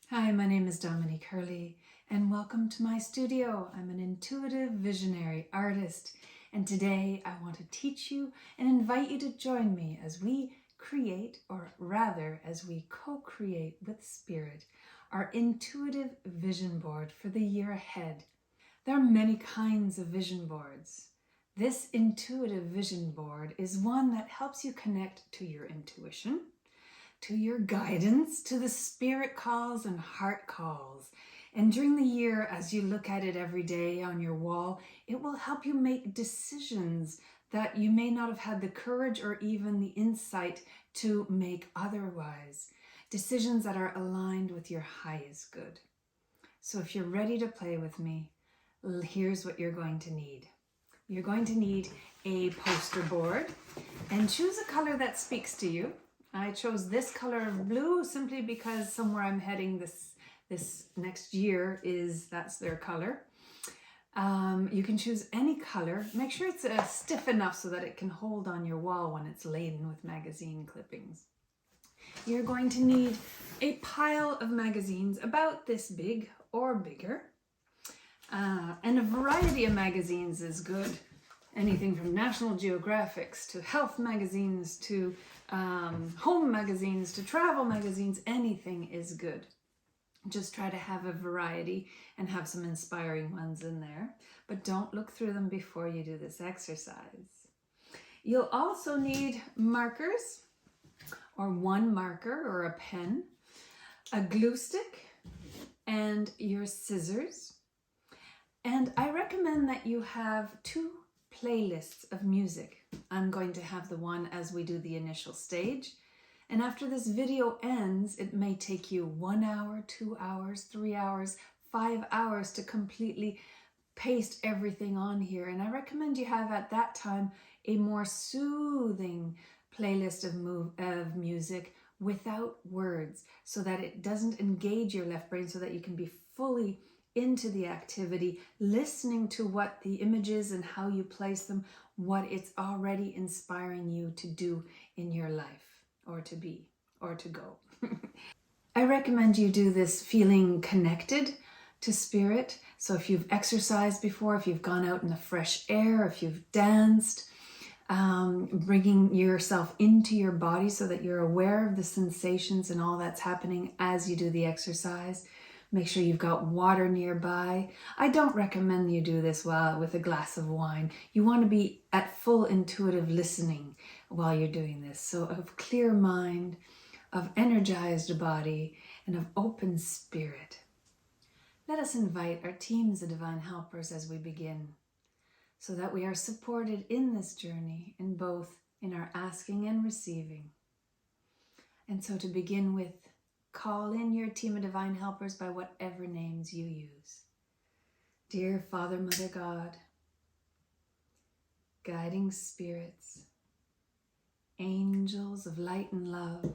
Hi, my name is Dominique Hurley, and welcome to my studio. I'm an intuitive visionary artist, and today I want to teach you and invite you to join me as we create, or rather, as we co-create with Spirit, our intuitive vision board for the year ahead. There are many kinds of vision boards. This intuitive vision board is one that helps you connect to your intuition, to your guidance, to the spirit calls and heart calls. And during the year, as you look at it every day on your wall, it will help you make decisions that you may not have had the courage or even the insight to make otherwise. Decisions that are aligned with your highest good. So if you're ready to play with me, here's what you're going to need. You're going to need a poster board and choose a color that speaks to you. I chose this color of blue simply because somewhere I'm heading this next year that's their color. You can choose any color. Make sure it's stiff enough so that it can hold on your wall when it's laden with magazine clippings. You're going to need a pile of magazines about this big or bigger. And a variety of magazines is good. Anything from National Geographics to health magazines to home magazines to travel magazines, anything is good. Just try to have a variety and have some inspiring ones in there, but don't look through them before you do this exercise. You'll also need markers, or one marker or a pen, a glue stick, and your scissors. And I recommend that you have 2 playlists of music. I'm going to have the one as we do the initial stage. And after this video ends, it may take you 1 hour, 2 hours, 3 hours, 5 hours to completely paste everything on here. And I recommend you have at that time a more soothing playlist of music without words, so that it doesn't engage your left brain, so that you can be fully into the activity, listening to what the images and how you place them, what it's already inspiring you to do in your life, or to be, or to go. I recommend you do this feeling connected to spirit. So if you've exercised before, if you've gone out in the fresh air, if you've danced, bringing yourself into your body so that you're aware of the sensations and all that's happening as you do the exercise. Make sure you've got water nearby. I don't recommend you do this with a glass of wine. You want to be at full intuitive listening while you're doing this. So of clear mind, of energized body, and of open spirit. Let us invite our teams of divine helpers as we begin, so that we are supported in this journey in both in our asking and receiving. And so to begin with, call in your team of divine helpers by whatever names you use. Dear Father, Mother God, guiding spirits, angels of light and love,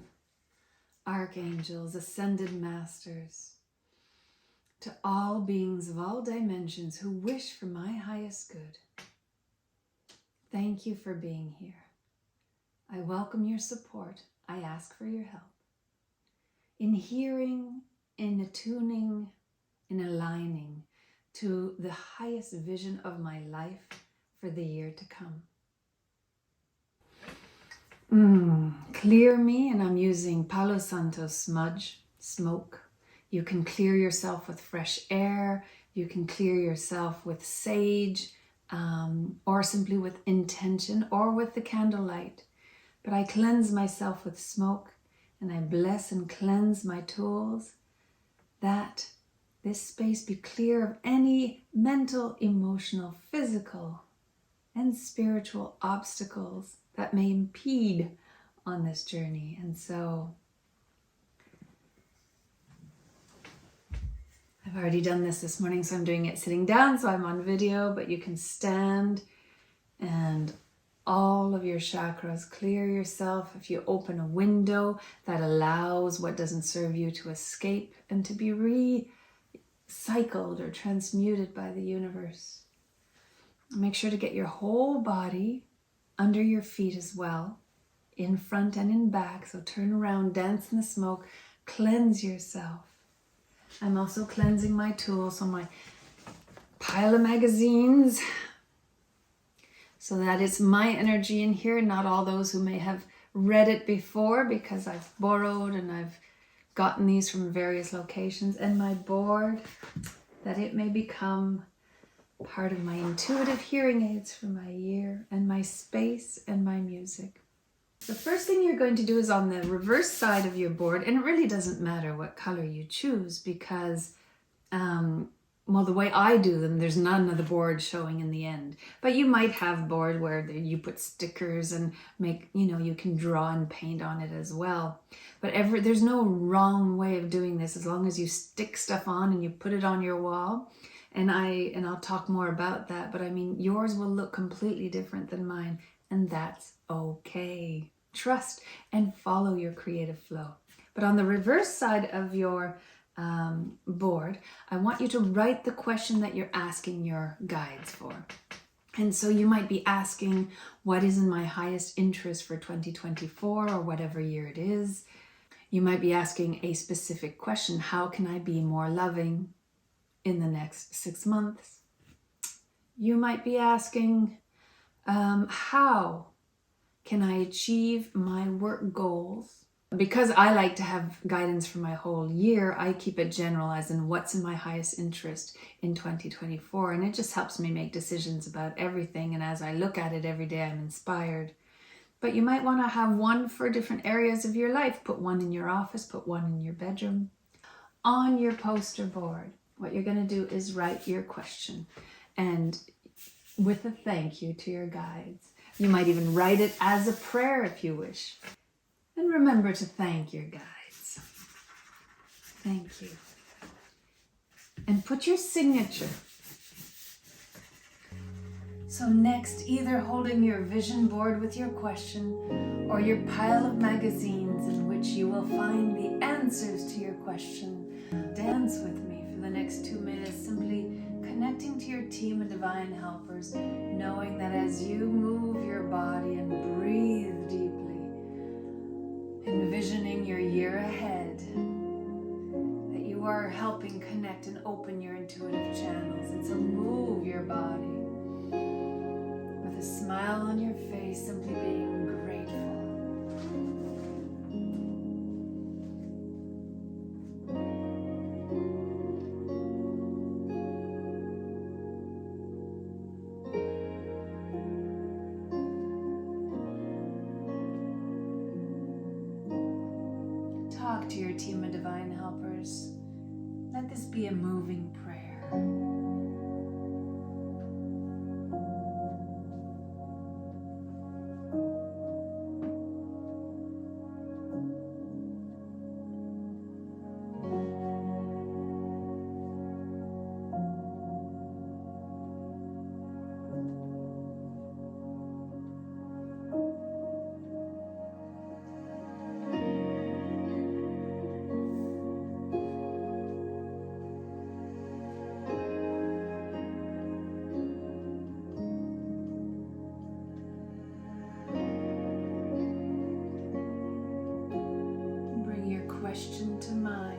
archangels, ascended masters, to all beings of all dimensions who wish for my highest good, thank you for being here. I welcome your support. I ask for your help in hearing, in attuning, in aligning to the highest vision of my life for the year to come. Clear me, and I'm using Palo Santo smudge, smoke. You can clear yourself with fresh air. You can clear yourself with sage, or simply with intention, or with the candlelight. But I cleanse myself with smoke, and I bless and cleanse my tools, that this space be clear of any mental, emotional, physical, and spiritual obstacles that may impede on this journey. And so I've already done this morning, so I'm doing it sitting down, so I'm on video, but you can stand and all of your chakras, clear yourself. If you open a window that allows what doesn't serve you to escape and to be recycled or transmuted by the universe. Make sure to get your whole body under your feet as well, in front and in back. So turn around, dance in the smoke, cleanse yourself. I'm also cleansing my tools, so my pile of magazines, so that it's my energy in here, not all those who may have read it before, because I've borrowed and I've gotten these from various locations, and my board, that it may become part of my intuitive hearing aids for my ear and my space and my music. The first thing you're going to do is on the reverse side of your board, and it really doesn't matter what color you choose, because well, the way I do them, there's none of the board showing in the end. But you might have board where you put stickers and make, you can draw and paint on it as well. But there's no wrong way of doing this, as long as you stick stuff on and you put it on your wall. And I'll talk more about that, but I mean, yours will look completely different than mine, and that's okay. Trust and follow your creative flow. But on the reverse side of your board, I want you to write the question that you're asking your guides for. And so you might be asking, what is in my highest interest for 2024 or whatever year it is? You might be asking a specific question. How can I be more loving in the next 6 months? You might be asking, how can I achieve my work goals? Because I like to have guidance for my whole year, I keep it general, as in what's in my highest interest in 2024. And it just helps me make decisions about everything. And as I look at it every day, I'm inspired. But you might want to have one for different areas of your life. Put one in your office, put one in your bedroom. On your poster board, what you're going to do is write your question, and with a thank you to your guides. You might even write it as a prayer if you wish. And remember to thank your guides. Thank you. And put your signature. So next, either holding your vision board with your question, or your pile of magazines in which you will find the answers to your question, dance with me for the next 2 minutes, simply connecting to your team of divine helpers, knowing that as you move your body and breathe deeply, envisioning your year ahead, that you are helping connect and open your intuitive channels. And so move your body with a smile on your face, simply being grateful. Talk to your team of divine helpers. Let this be a moving prayer. Question to mind.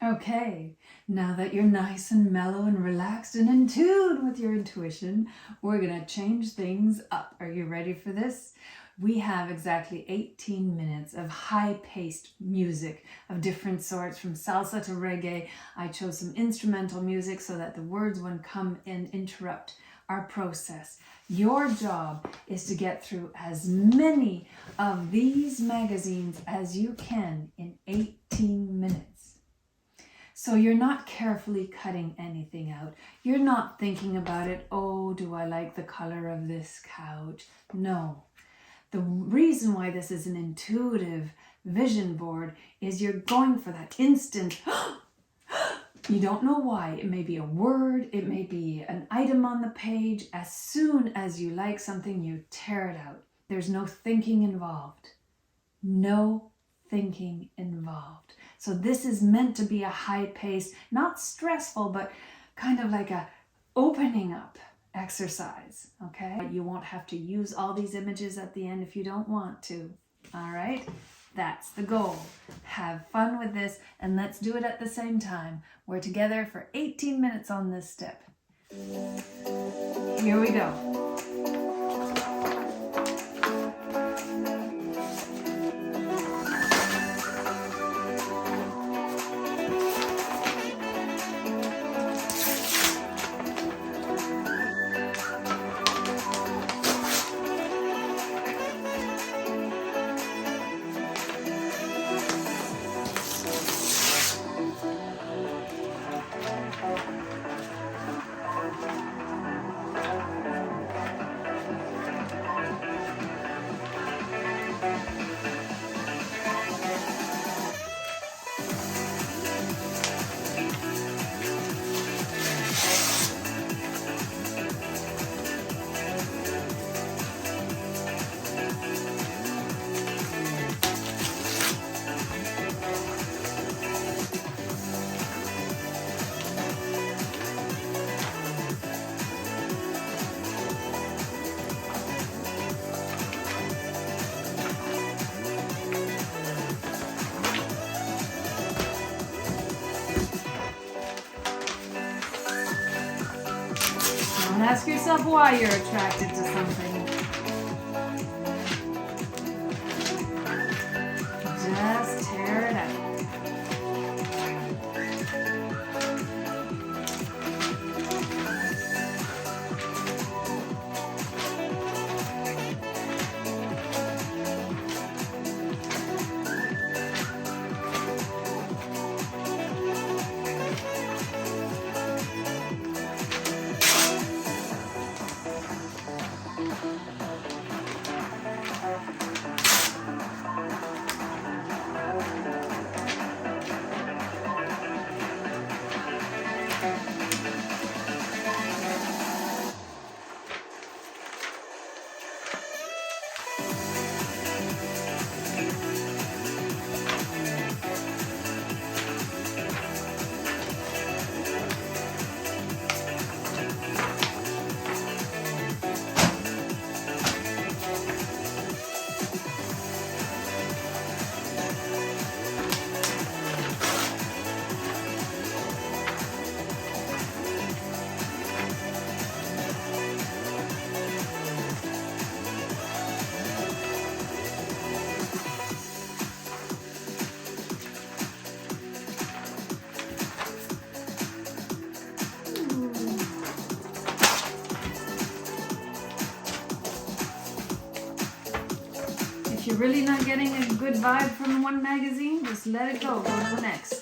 Okay, now that you're nice and mellow and relaxed and in tune with your intuition, we're going to change things up. Are you ready for this? We have exactly 18 minutes of high-paced music of different sorts, from salsa to reggae. I chose some instrumental music so that the words wouldn't come and interrupt our process. Your job is to get through as many of these magazines as you can in 18 minutes. So you're not carefully cutting anything out. You're not thinking about it, oh, do I like the color of this couch? No. The reason why this is an intuitive vision board is you're going for that instant. You don't know why. It may be a word, it may be an item on the page. As soon as you like something, you tear it out. There's no thinking involved. No thinking involved. So this is meant to be a high pace, not stressful, but kind of like a opening up exercise, okay? You won't have to use all these images at the end if you don't want to, all right? That's the goal. Have fun with this, and let's do it at the same time. We're together for 18 minutes on this step. Here we go. Don't ask yourself why you're attracted to something. Just tear it out. If you're really not getting a good vibe from one magazine, just let it go. Go to the next.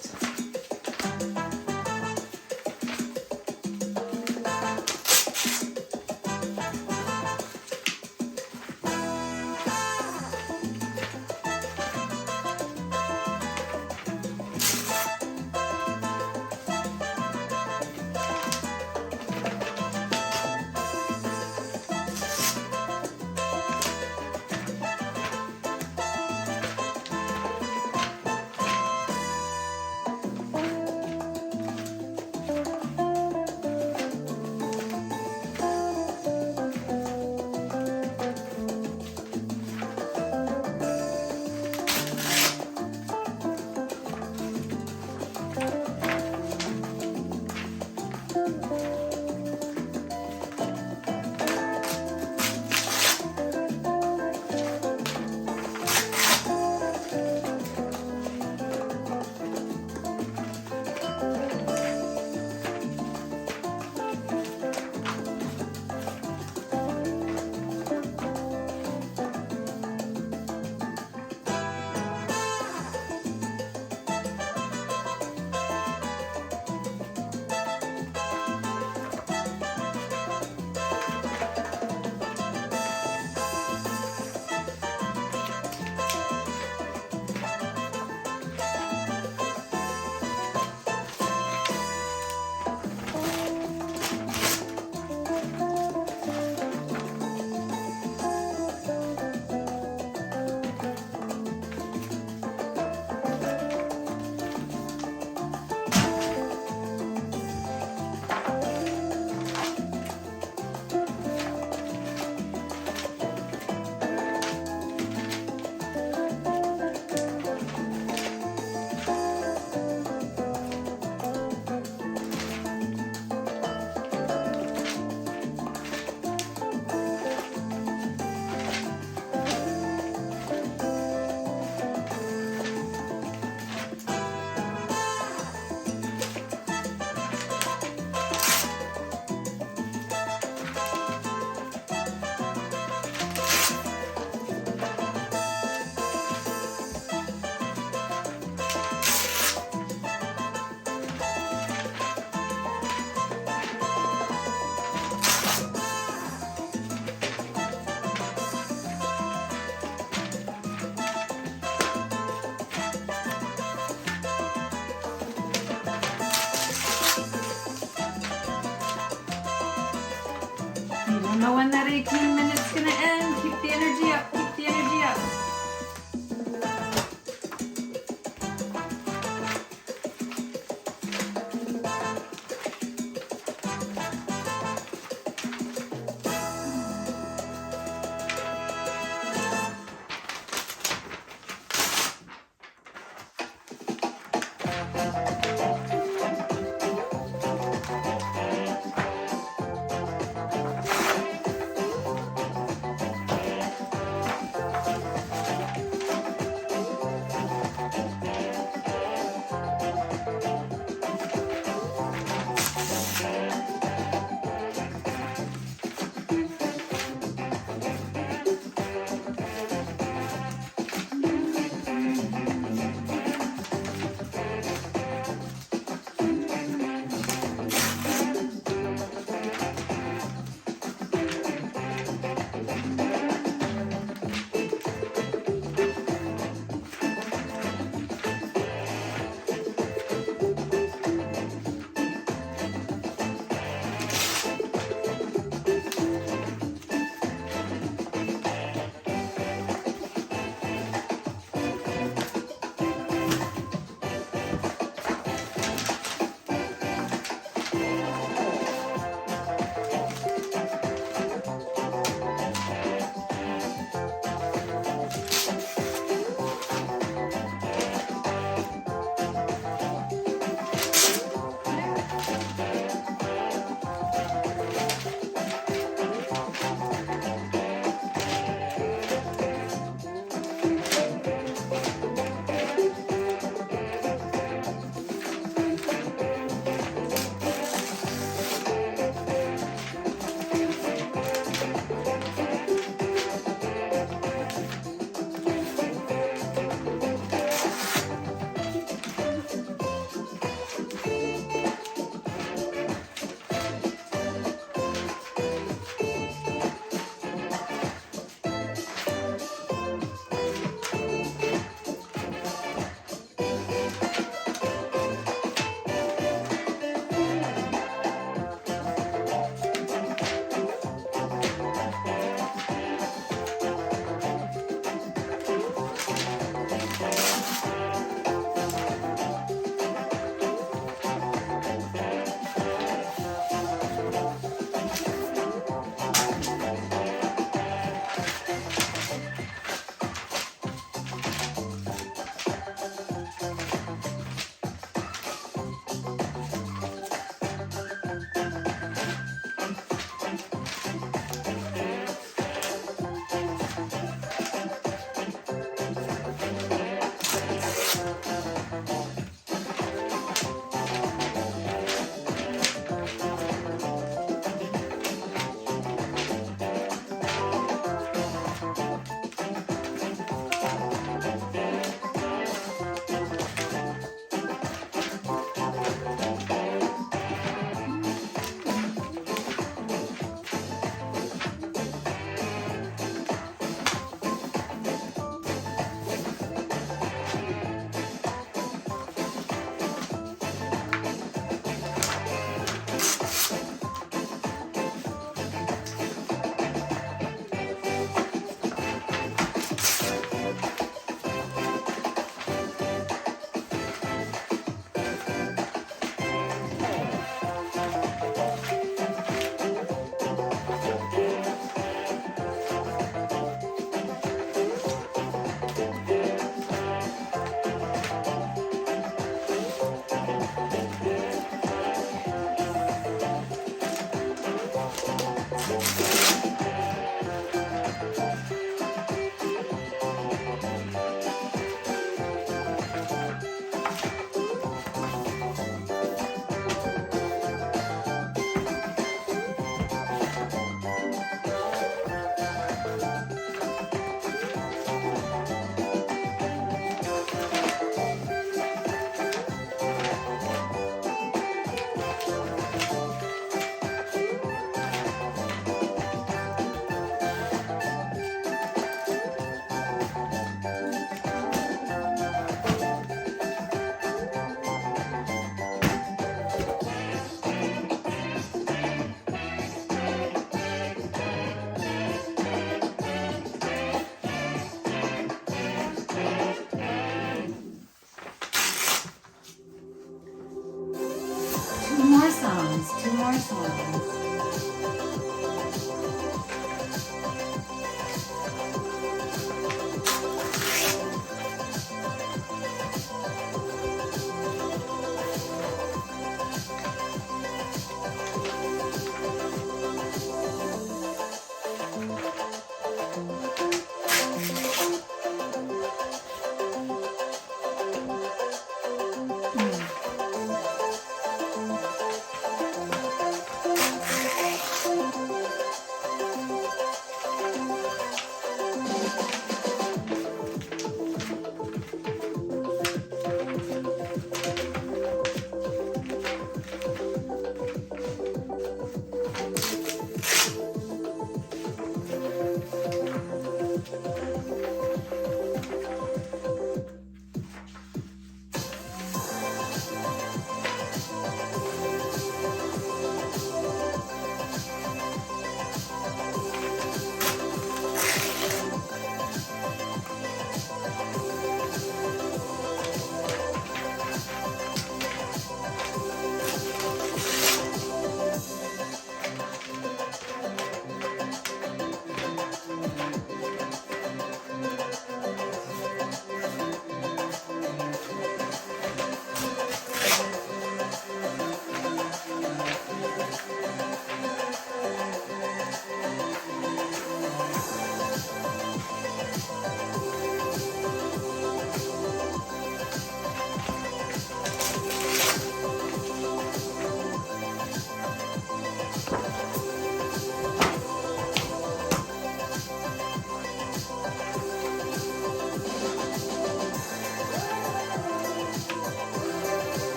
don't know when that 18 minutes is gonna end. Keep the energy up, keep the energy up.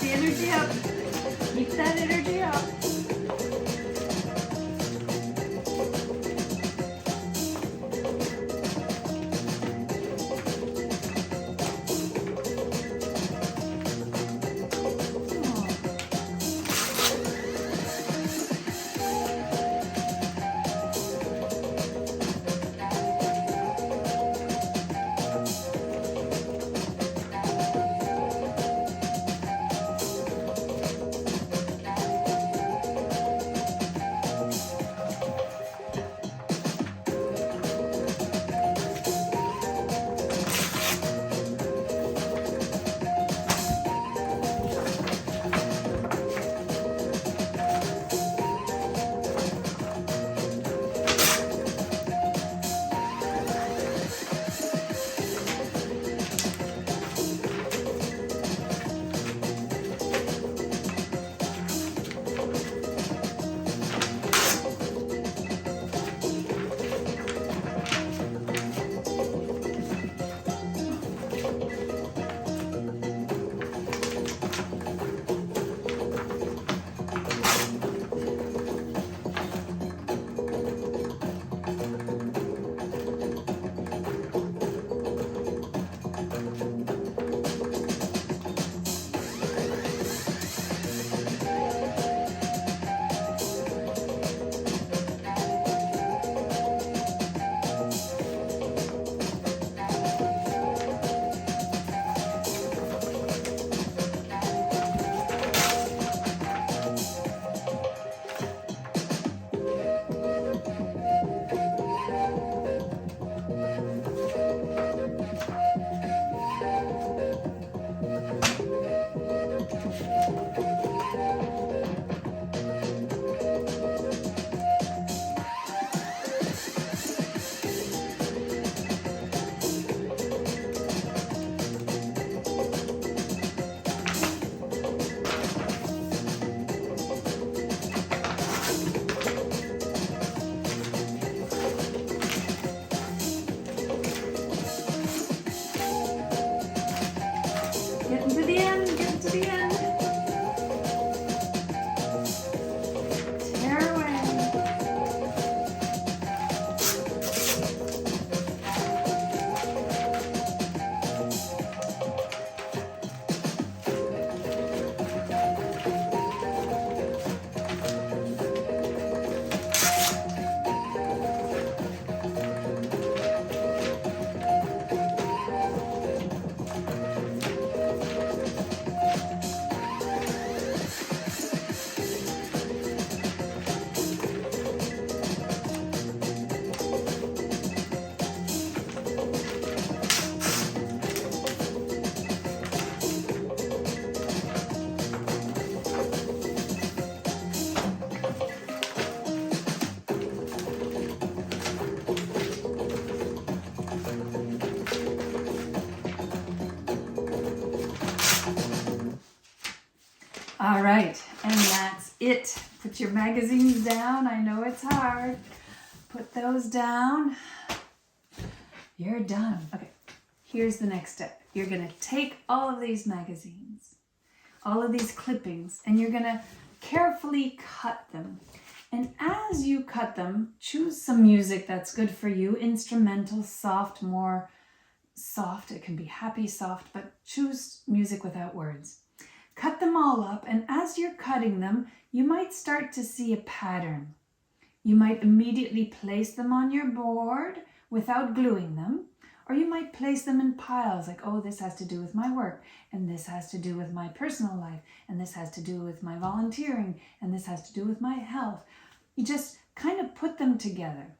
the energy up. Keep that energy up. Getting to the end, getting to the end. Tear away. All right, and that's it. Put your magazines down. I know it's hard. Put those down. You're done. Okay, here's the next step. You're going to take all of these magazines, all of these clippings, and you're going to carefully cut them. And as you cut them, choose some music that's good for you. Instrumental, soft, more soft. It can be happy, soft, but choose music without words. Cut them all up, and as you're cutting them, you might start to see a pattern. You might immediately place them on your board without gluing them, or you might place them in piles like, oh, this has to do with my work, and this has to do with my personal life, and this has to do with my volunteering, and this has to do with my health. You just kind of put them together.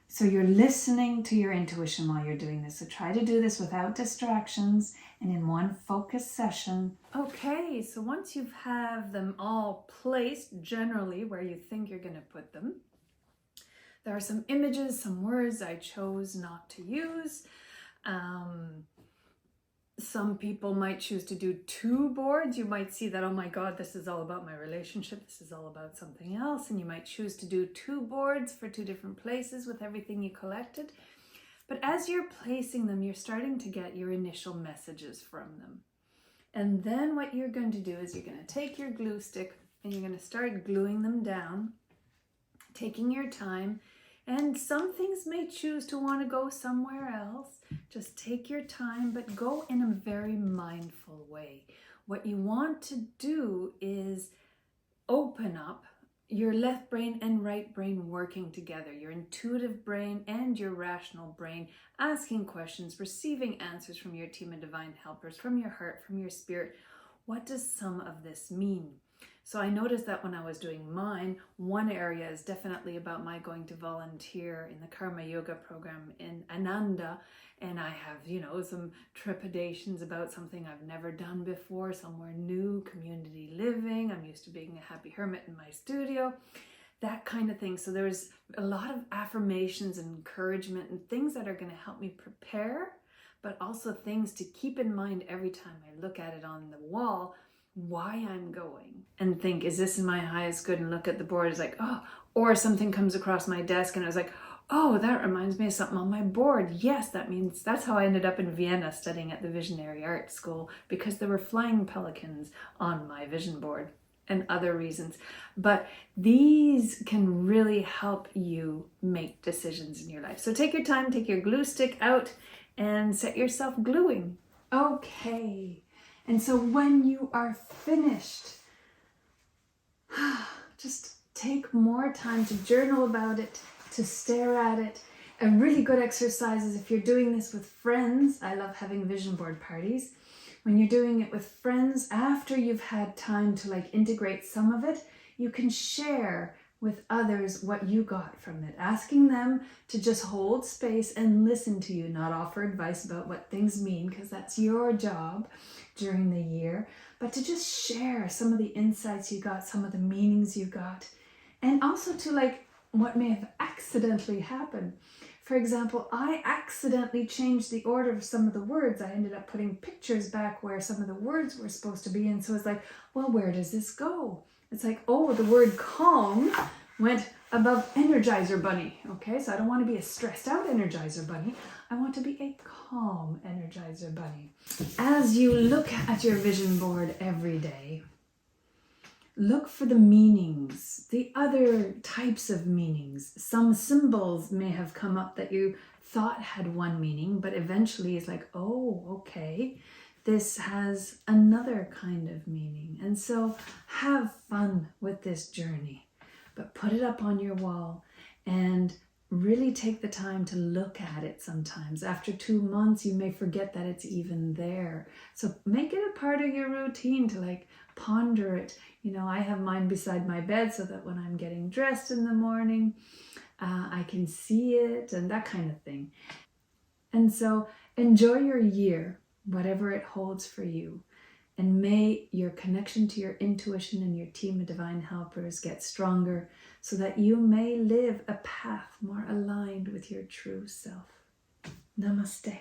So you're listening to your intuition while you're doing this. So try to do this without distractions and in one focused session. Okay, so once you have them all placed generally where you think you're going to put them, there are some images, some words I chose not to use. Some people might choose to do 2 boards. You might see that, oh my God, this is all about my relationship. This is all about something else. And you might choose to do 2 boards for 2 different places with everything you collected. But as you're placing them, you're starting to get your initial messages from them. And then what you're going to do is you're going to take your glue stick and you're going to start gluing them down, taking your time. And some things may choose to want to go somewhere else. Just take your time, but go in a very mindful way. What you want to do is open up your left brain and right brain working together, your intuitive brain and your rational brain, asking questions, receiving answers from your team of divine helpers, from your heart, from your spirit. What does some of this mean? So I noticed that when I was doing mine, one area is definitely about my going to volunteer in the Karma Yoga program in Ananda. And I have, some trepidations about something I've never done before, somewhere new, community living. I'm used to being a happy hermit in my studio, that kind of thing. So there's a lot of affirmations and encouragement and things that are going to help me prepare, but also things to keep in mind every time I look at it on the wall, why I'm going, and think, is this in my highest good? And look at the board, it's like, oh, or something comes across my desk and I was like, oh, that reminds me of something on my board. Yes, that means that's how I ended up in Vienna studying at the Visionary Art School, because there were flying pelicans on my vision board and other reasons. But these can really help you make decisions in your life. So take your time, take your glue stick out and set yourself gluing. Okay. And so when you are finished, just take more time to journal about it, to stare at it. A really good exercise is if you're doing this with friends. I love having vision board parties. When you're doing it with friends, after you've had time to integrate some of it, you can share with others what you got from it, asking them to just hold space and listen to you, not offer advice about what things mean, because that's your job during the year, but to just share some of the insights you got, some of the meanings you got, and also to what may have accidentally happened. For example, I accidentally changed the order of some of the words. I ended up putting pictures back where some of the words were supposed to be, and so it's like, well, where does this go? It's like, oh, the word calm went above Energizer Bunny. Okay, so I don't want to be a stressed out Energizer Bunny. I want to be a calm Energizer Bunny. As you look at your vision board every day, look for the meanings, the other types of meanings. Some symbols may have come up that you thought had one meaning, but eventually it's like, oh, okay, this has another kind of meaning. And so have fun with this journey, but put it up on your wall and really take the time to look at it sometimes. After 2 months, you may forget that it's even there. So make it a part of your routine to ponder it. I have mine beside my bed so that when I'm getting dressed in the morning, I can see it and that kind of thing. And so enjoy your year, whatever it holds for you. And may your connection to your intuition and your team of divine helpers get stronger so that you may live a path more aligned with your true self. Namaste.